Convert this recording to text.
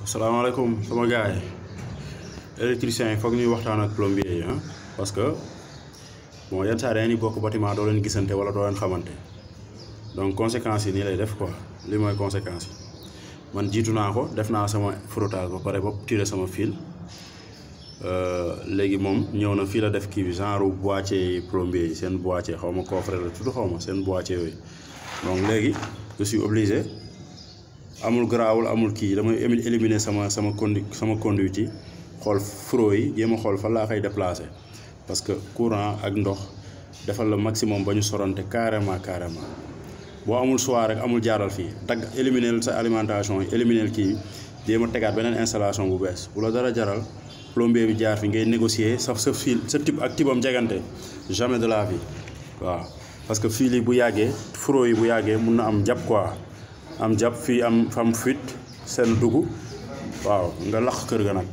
Assalamualaikum sama gars yi électricien yi foog ñuy waxtaan ak plombier yi parce que bon yenn saa dañuy bokk bâtiment doo leen gisante wala doo leen xamante donc conséquences yi nii lay def quoi li mooy conséquences yi man jiitu naa ko def naa sama frottage ba pare ba tirer sama fil léegi moom ñëw na fii la def kii bi genre boîtier plombier yi seen boîtier xaw ma coffret la tudd xaw ma seen boîtier yooyu donc léegi je suis obligé amul garaawul amul kii damay éliminer sama conduite yi xool fro yi jéem a xool fan laa koy déplacer parce que courant ak ndox defal le maximum ba ñu sorante carrément boo amul choix rek amul jaaral fii dagg éliminer sa alimentation yi éliminer kii jéem a tegaat beneen installation bu bees bu la dara jaral plombier bi jaar fi ngay négocier sa fil sa type ak tibam jegante jamais de la vie waaw parce que fil yi bu yàggee fro yi bu yàggee mun na am jàpp quoi am jàpp fii am fuite seen dugg waaw nga lax kër ga nag